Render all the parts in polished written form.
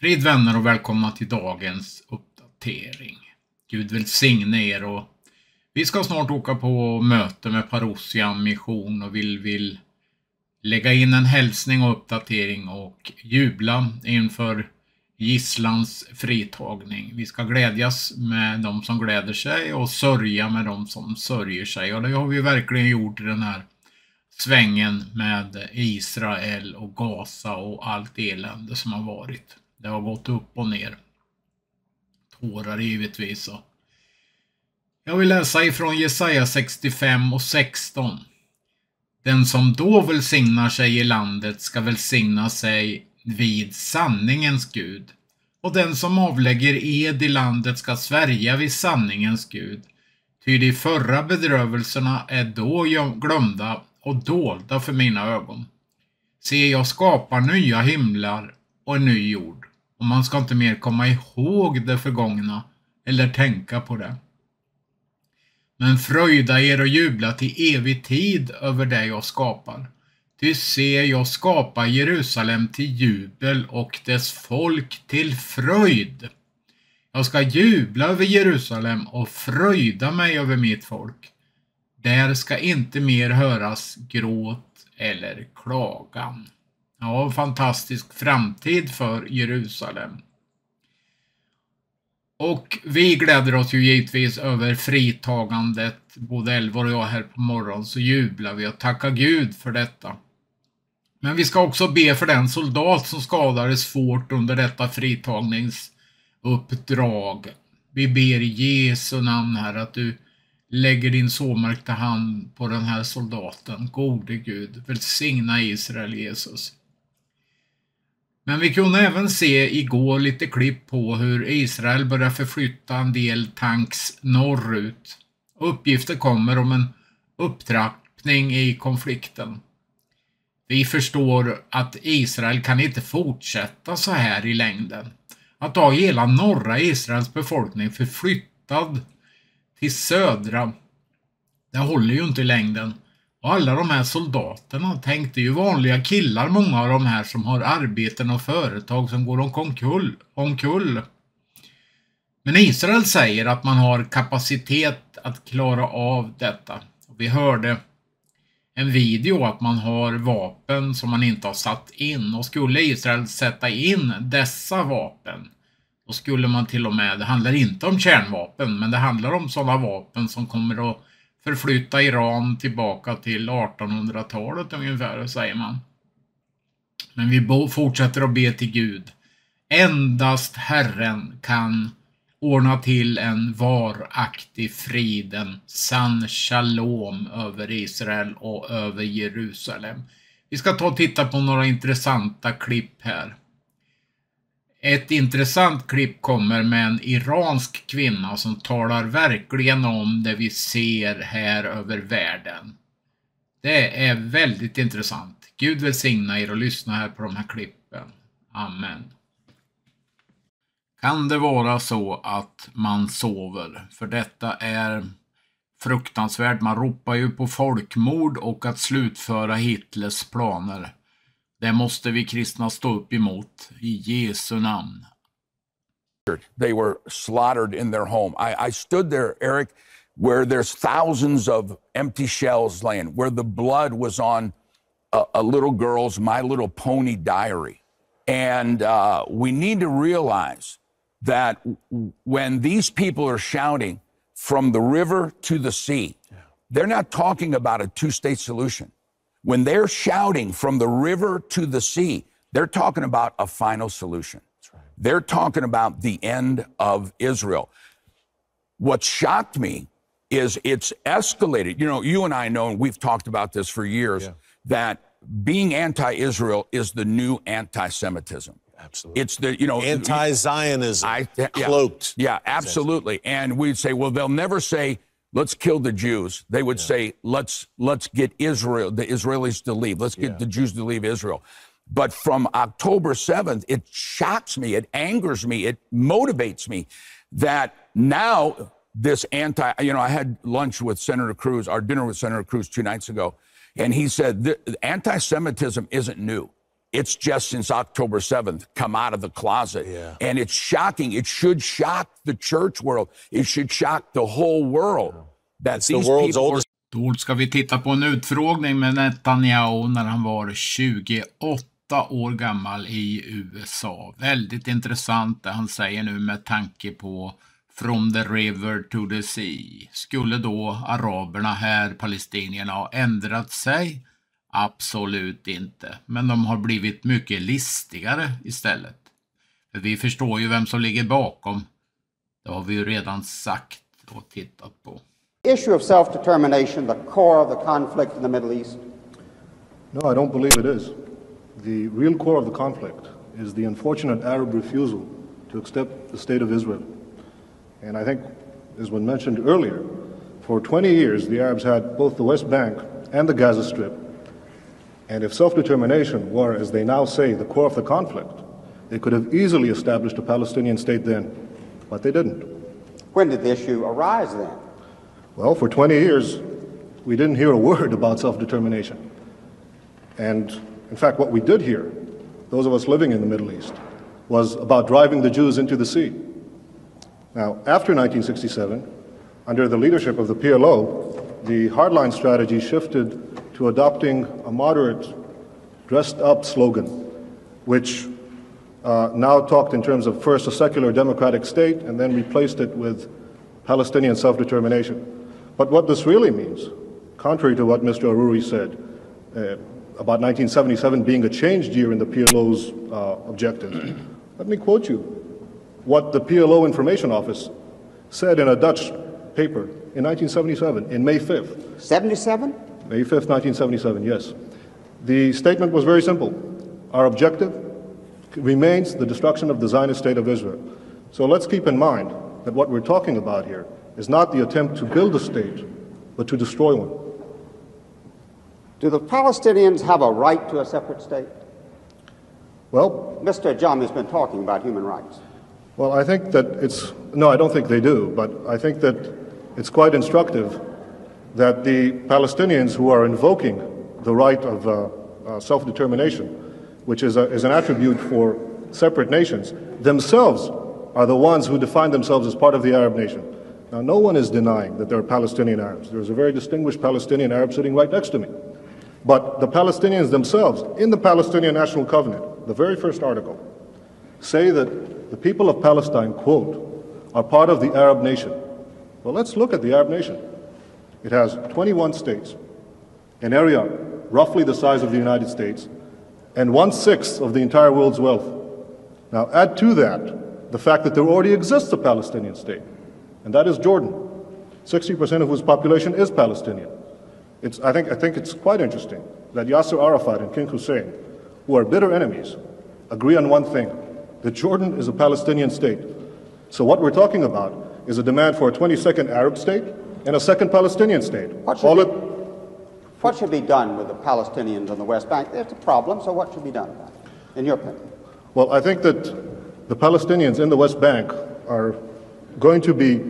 Frid vänner och välkomna till dagens uppdatering. Gud välsigne er och vi ska snart åka på möte med Parossian mission och vill lägga in en hälsning och uppdatering och jubla inför gisslans fritagning. Vi ska glädjas med de som gläder sig och sörja med de som sörjer sig. Och det har vi verkligen gjort i den här svängen med Israel och Gaza och allt elände som har varit. Det har gått upp och ner. Tårar givetvis. Jag vill läsa ifrån Jesaja 65 och 16. Den som då välsignar sig i landet ska välsigna sig vid sanningens Gud. Och den som avlägger ed i landet ska svärja vid sanningens Gud. Ty de förra bedrövelserna är då glömda och dolda för mina ögon. Se, jag skapar nya himlar och en ny jord. Och man ska inte mer komma ihåg det förgångna eller tänka på det. Men fröjda er och jubla till evig tid över det jag skapar. Ty se, jag skapar Jerusalem till jubel och dess folk till fröjd. Jag ska jubla över Jerusalem och fröjda mig över mitt folk. Där ska inte mer höras gråt eller klagan. Ja, fantastisk framtid för Jerusalem. Och vi gläder oss ju givetvis över fritagandet. Både Elvor och jag här på morgonen så jublar vi och tackar Gud för detta. Men vi ska också be för den soldat som skadades svårt under detta fritagningsuppdrag. Vi ber i Jesu namn här att du lägger din såmärkta hand på den här soldaten. Gode Gud, välsigna Israel, Jesus. Men vi kunde även se igår lite klipp på hur Israel börjar förflytta en del tanks norrut. Uppgifter kommer om en upptrappning i konflikten. Vi förstår att Israel kan inte fortsätta så här i längden. Att ha hela norra Israels befolkning förflyttad till södra, det håller ju inte i längden. Och alla de här soldaterna tänkte ju vanliga killar, många av de här som har arbeten och företag som går omkull. Men Israel säger att man har kapacitet att klara av detta. Och vi hörde en video att man har vapen som man inte har satt in. Och skulle Israel sätta in dessa vapen, då skulle man till och med, det handlar inte om kärnvapen, men det handlar om sådana vapen som kommer att förflytta Iran tillbaka till 1800-talet ungefär, säger man. Men vi fortsätter att be till Gud. Endast Herren kan ordna till en varaktig frid, en sann shalom över Israel och över Jerusalem. Vi ska ta och titta på några intressanta klipp här. Ett intressant klipp kommer med en iransk kvinna som talar verkligen om det vi ser här över världen. Det är väldigt intressant. Gud välsigna er och lyssna här på de här klippen. Amen. Kan det vara så att man sover? För detta är fruktansvärt. Man ropar ju på folkmord och att slutföra Hitlers planer. Det måste vi kristna stå upp emot i Jesu namn. They were slaughtered in their home. I stood there, Eric, where there's thousands of empty shells laying, where the blood was on a little girl's My Little Pony diary. And we need to realize that when these people are shouting from the river to the sea, they're not talking about a two-state solution. When they're shouting from the river to the sea, they're talking about a final solution. That's right. They're talking about the end of Israel. What shocked me is it's escalated. You know, you and I know, and we've talked about this for years, that being anti-Israel is the new anti-Semitism. Absolutely. It's the, you know, anti-Zionism cloaked. Yeah, absolutely. And we'd say, well, they'll never say, let's kill the Jews. They would say, let's get Israel, the Israelis to leave. Let's get the Jews to leave Israel. But from October 7th, it shocks me, it angers me, it motivates me that now this I had lunch with Senator Cruz, our dinner with Senator Cruz 2 nights ago, and he said anti-Semitism isn't new. it's just since October 7th come out of the closet. Yeah. And it's shocking. It should shock the church world. It should shock the whole world. That It's the world's oldest. Då ska vi titta på en utfrågning med Netanyahu när han var 28 år gammal i USA. Väldigt intressant det han säger nu med tanke på from the river to the sea. Skulle då araberna här, palestinierna, ha ändrat sig? Absolut inte. Men de har blivit mycket listigare istället. För vi förstår ju vem som ligger bakom. Det har vi ju redan sagt och tittat på. Issue of self-determination, the core of the conflict in the Middle East? No, I don't believe it is. The real core of the conflict is the unfortunate Arab refusal to accept the state of Israel. And I think, as was mentioned earlier, for 20 years the Arabs had both the West Bank and the Gaza Strip. And if self-determination were, as they now say, the core of the conflict, they could have easily established a Palestinian state then, but they didn't. When did the issue arise then? Well, for 20 years, we didn't hear a word about self-determination. And in fact, what we did hear, those of us living in the Middle East, was about driving the Jews into the sea. Now, after 1967, under the leadership of the PLO, the hardline strategy shifted to adopting a moderate, dressed-up slogan, which now talked in terms of first a secular democratic state and then replaced it with Palestinian self-determination. But what this really means, contrary to what Mr. Aruri said, about 1977 being a changed year in the PLO's objectives, let me quote you what the PLO Information Office said in a Dutch paper in 1977, in May 5th. 77? May 5th, 1977, yes. The statement was very simple. Our objective remains the destruction of the Zionist state of Israel. So let's keep in mind that what we're talking about here is not the attempt to build a state, but to destroy one. Do the Palestinians have a right to a separate state? Well, Mr. Jam has been talking about human rights. well, I think that no, I don't think they do, but I think that it's quite instructive that the Palestinians who are invoking the right of self-determination, which is an attribute for separate nations, themselves are the ones who define themselves as part of the Arab nation. Now, no one is denying that there are Palestinian Arabs. There's a very distinguished Palestinian Arab sitting right next to me. But the Palestinians themselves, in the Palestinian National Covenant, the very first article, say that the people of Palestine, quote, are part of the Arab nation. Well, let's look at the Arab nation. It has 21 states, an area roughly the size of the United States, and 1/6 of the entire world's wealth. Now, add to that the fact that there already exists a Palestinian state, and that is Jordan, 60% of whose population is Palestinian. I think it's quite interesting that Yasser Arafat and King Hussein, who are bitter enemies, agree on one thing, that Jordan is a Palestinian state. So what we're talking about is a demand for a 22nd Arab state and a second Palestinian state. What should be done with the Palestinians on the West Bank? There's a problem, so what should be done about it, in your opinion? Well, I think that the Palestinians in the West Bank are going to be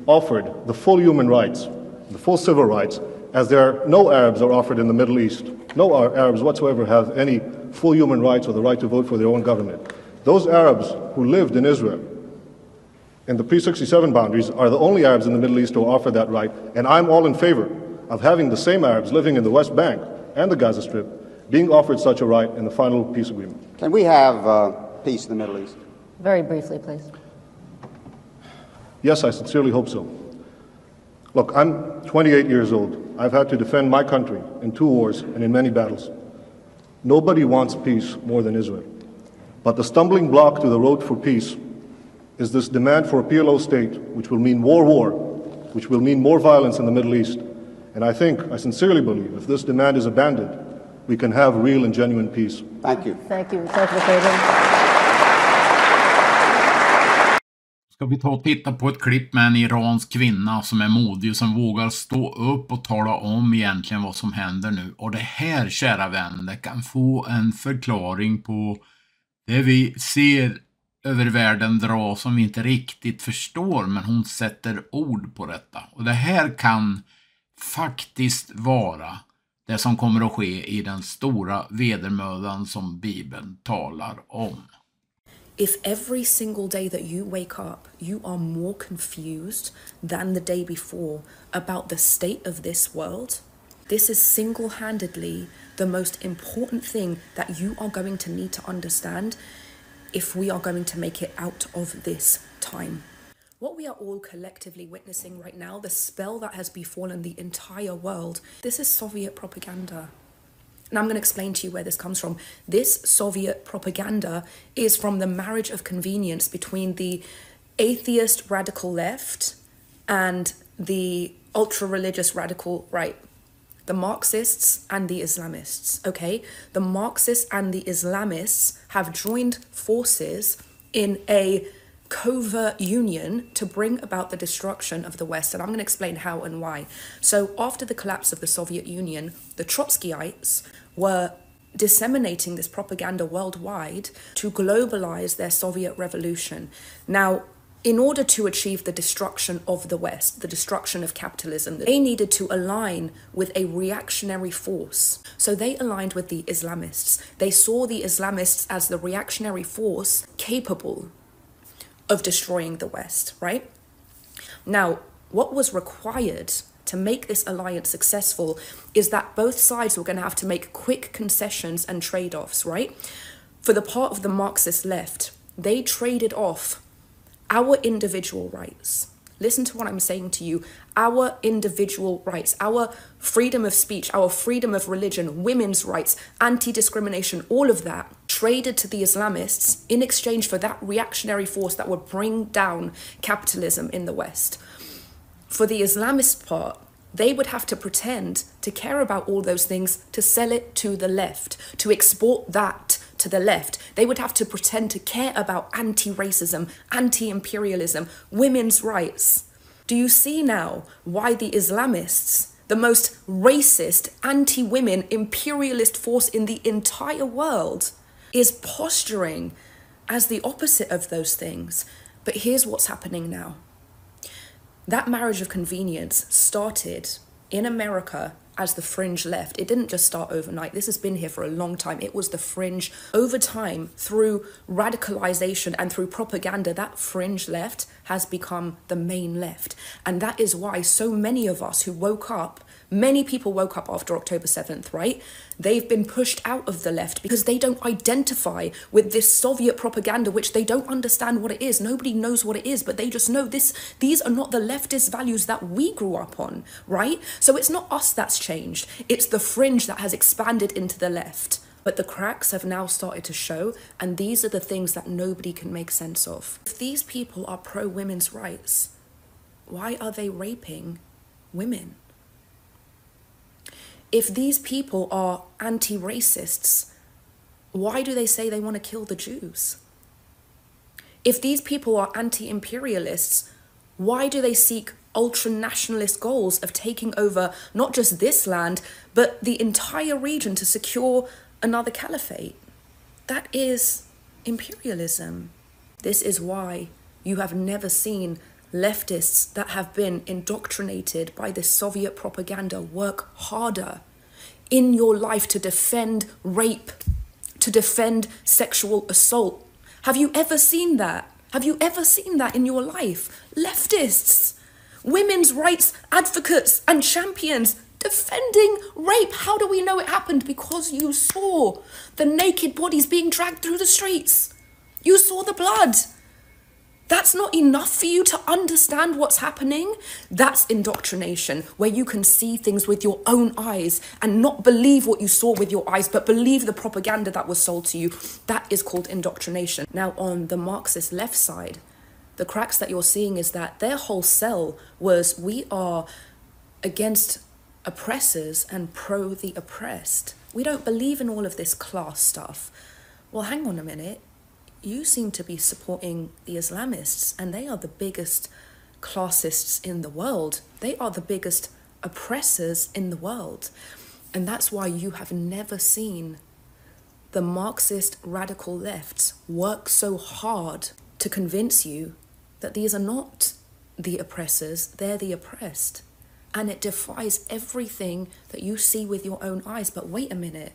offered the full human rights, the full civil rights, as no Arabs are offered in the Middle East. No Arabs whatsoever have any full human rights or the right to vote for their own government. Those Arabs who lived in Israel in the pre-67 boundaries are the only Arabs in the Middle East who offer that right, and I'm all in favor of having the same Arabs living in the West Bank and the Gaza Strip being offered such a right in the final peace agreement. Can we have peace in the Middle East? Very briefly, please. Yes, I sincerely hope so. Look, I'm 28 years old. I've had to defend my country in 2 wars and in many battles. Nobody wants peace more than Israel. But the stumbling block to the road for peace is this demand for a PLO state, which will mean more war, which will mean more violence in the Middle East. And I sincerely believe, if this demand is abandoned, we can have real and genuine peace. Thank you. Thank you. Secretary. Ska vi ta och titta på ett klipp med en iransk kvinna som är modig, som vågar stå upp och tala om egentligen vad som händer nu. Och det här, kära vänner, kan få en förklaring på det vi ser över världen dra som vi inte riktigt förstår, men hon sätter ord på detta. Och det här kan faktiskt vara Det som kommer att ske i den stora vedermödan som Bibeln talar om. If every single day that you wake up, you are more confused than the day before about the state of this world, this is single-handedly the most important thing that you are going to need to understand if we are going to make it out of this time. What we are all collectively witnessing right now, the spell that has befallen the entire world, this is Soviet propaganda. And I'm going to explain to you where this comes from. This Soviet propaganda is from the marriage of convenience between the atheist radical left and the ultra-religious radical right. The Marxists and the Islamists, okay? The Marxists and the Islamists have joined forces in a covert union to bring about the destruction of the West. And I'm going to explain how and why. So after the collapse of the Soviet Union, the Trotskyites were disseminating this propaganda worldwide to globalize their Soviet revolution. Now, in order to achieve the destruction of the West, the destruction of capitalism, they needed to align with a reactionary force. So they aligned with the Islamists. They saw the Islamists as the reactionary force capable of destroying the West, right? Now, what was required to make this alliance successful is that both sides were going to have to make quick concessions and trade-offs, right? For the part of the Marxist left, they traded off our individual rights. Listen to what I'm saying to you. Our individual rights, our freedom of speech, our freedom of religion, women's rights, anti-discrimination, all of that traded to the Islamists in exchange for that reactionary force that would bring down capitalism in the West. For the Islamist part, they would have to pretend to care about all those things to sell it to the left, to export that to the left. They would have to pretend to care about anti-racism, anti-imperialism, women's rights. Do you see now why the Islamists, the most racist, anti-women, imperialist force in the entire world, is posturing as the opposite of those things? But here's what's happening now. That marriage of convenience started in America as the fringe left. It didn't just start overnight. This has been here for a long time. It was the fringe. Over time, through radicalization and through propaganda, that fringe left has become the main left. And that is why so many of us who woke up, many people woke up after October 7th, right? They've been pushed out of the left because they don't identify with this Soviet propaganda, which they don't understand what it is. Nobody knows what it is, but they just know these are not the leftist values that we grew up on, right? So it's not us that's changed. It's the fringe that has expanded into the left. But the cracks have now started to show, and these are the things that nobody can make sense of. If these people are pro-women's rights, why are they raping women? If these people are anti-racists, why do they say they want to kill the Jews? If these people are anti-imperialists, why do they seek ultra-nationalist goals of taking over not just this land, but the entire region to secure another caliphate? That is imperialism. This is why you have never seen leftists that have been indoctrinated by this Soviet propaganda work harder in your life to defend rape, to defend sexual assault. Have you ever seen that? Have you ever seen that in your life? Leftists, women's rights advocates and champions defending rape. How do we know it happened? Because you saw the naked bodies being dragged through the streets. You saw the blood. That's not enough for you to understand what's happening? That's indoctrination, where you can see things with your own eyes and not believe what you saw with your eyes, but believe the propaganda that was sold to you. That is called indoctrination. Now, on the Marxist left side, the cracks that you're seeing is that their whole sell was, we are against oppressors and pro the oppressed. We don't believe in all of this class stuff. Well, hang on a minute. You seem to be supporting the Islamists, and they are the biggest classists in the world. They are the biggest oppressors in the world. And that's why you have never seen the Marxist radical lefts work so hard to convince you that these are not the oppressors, they're the oppressed. and it defies everything that you see with your own eyes. But wait a minute,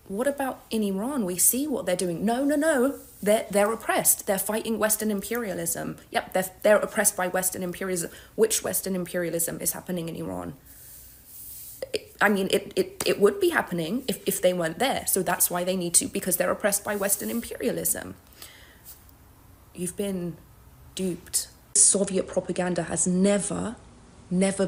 what about in Iran? We see what they're doing. No. They're oppressed. They're fighting Western imperialism. Yep, they're oppressed by Western imperialism. Which Western imperialism is happening in Iran? I mean, it would be happening if they weren't there. So that's why they need to, because they're oppressed by Western imperialism. You've been duped. Soviet propaganda has never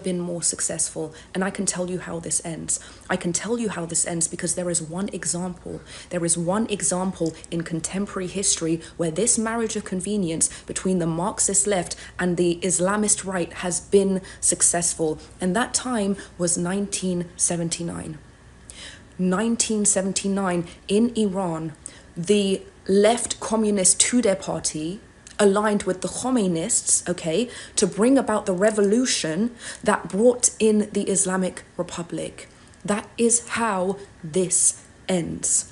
been more successful. And I can tell you how this ends. I can tell you how this ends because there is one example. There is one example in contemporary history where this marriage of convenience between the Marxist left and the Islamist right has been successful. And that time was 1979. 1979 in Iran, the left communist Tudeh party aligned with the Khomeinists, okay, to bring about the revolution that brought in the Islamic Republic. That is how this ends.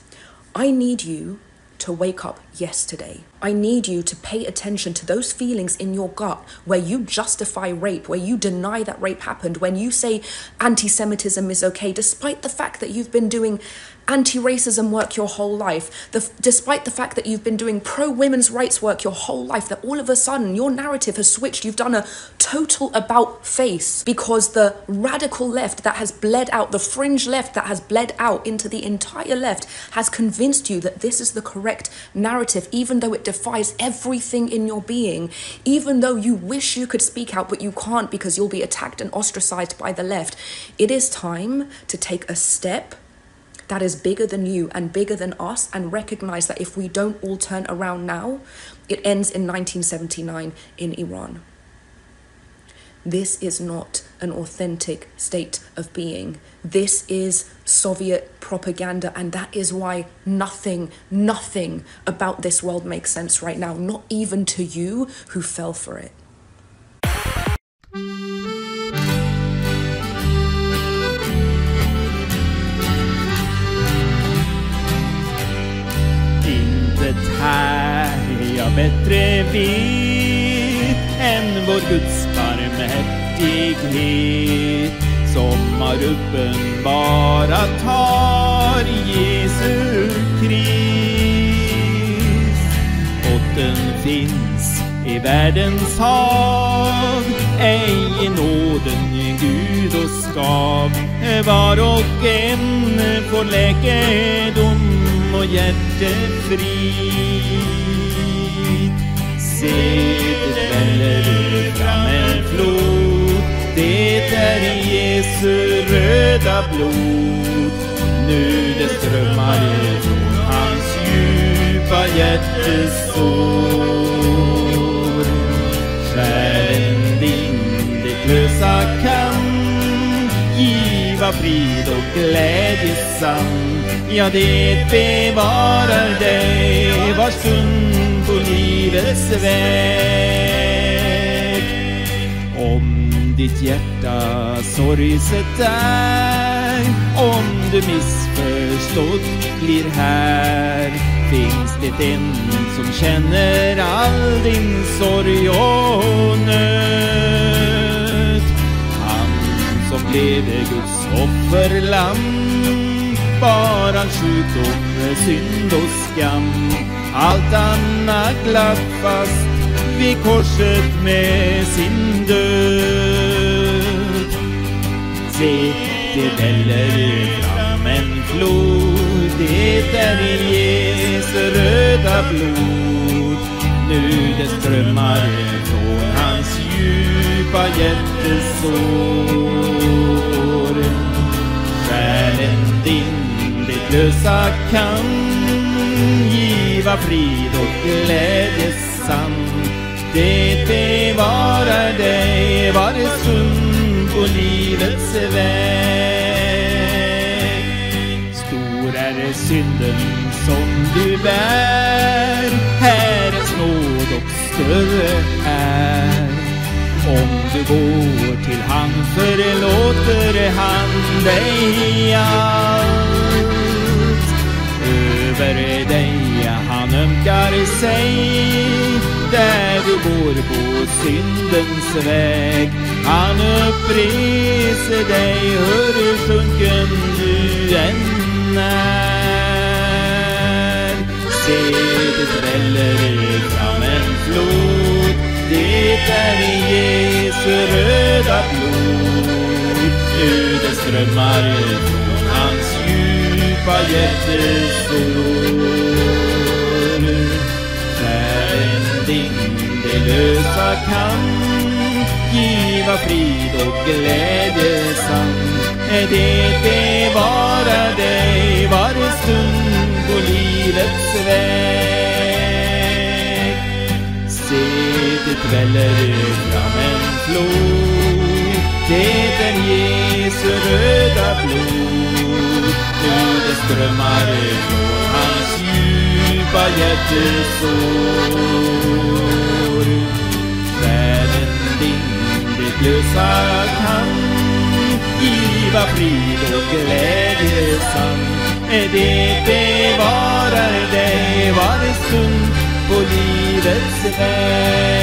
I need you to wake up yesterday. I need you to pay attention to those feelings in your gut where you justify rape, where you deny that rape happened, when you say anti-Semitism is okay, despite the fact that you've been doing anti-racism work your whole life, despite the fact that you've been doing pro-women's rights work your whole life, that all of a sudden your narrative has switched. You've done a total about face because the radical left that has bled out, the fringe left that has bled out into the entire left has convinced you that this is the correct narrative, even though it defies everything in your being, even though you wish you could speak out, but you can't because you'll be attacked and ostracized by the left. It is time to take a step that is bigger than you and bigger than us, and recognize that if we don't all turn around now, it ends in 1979 in Iran. This is not an authentic state of being. This is Soviet propaganda, and that is why nothing about this world makes sense right now, not even to you who fell for it. Här jag bättre vet än vår Guds barmhärtighet som har uppenbarat har Jesu Krist. Botten finns i världens hav, ej i nåden Gud oss gav. Var och en får läkedom och hjärtefrid. Se, det väller fram en flod, det är Jesu röda blod. Nu det strömmar från hans djupa hjärtesår. Själen din det lösa kan giva frid och glädje sann. Ja, det bevarar dig var stund på livets väg. Om ditt hjärta sorgset är, om du missförstått blir här, finns det en som känner all din sorg och nöd. Han som blev Guds offerlamm, bara sjukdom, synd och skam, allt annat glatt fast vid korset med sin död. Se, det väller fram en flod, det är Jesu röda blod. Nu det strömmar från hans djupa hjärtesår. Själen din lösa kan giva frid och glädje sann. Det bevarar dig varje stund på livets väg. Stor är synden som du bär, Herrens nåd och större är. Om du går till han förlåter han dig allt. Över dig han ömkar sig, där du går på syndens väg. Han uppreser dig, hur sjunken du än är. Se, det väller fram en flod, det är Jesu röda blod. Det strömmar från hans djupa hjärtesår. Själen din, det lösa kan giva frid och glädje sann. Det bevarar dig varje stund på livets väg. Se, det väller fram en flod, det är Jesu röda blod. Det strömmar från hans djupa hjärtesår. Själen din, det lösa kan giva frid och glädje sann. Det bevarar dig varje stund på livets väg.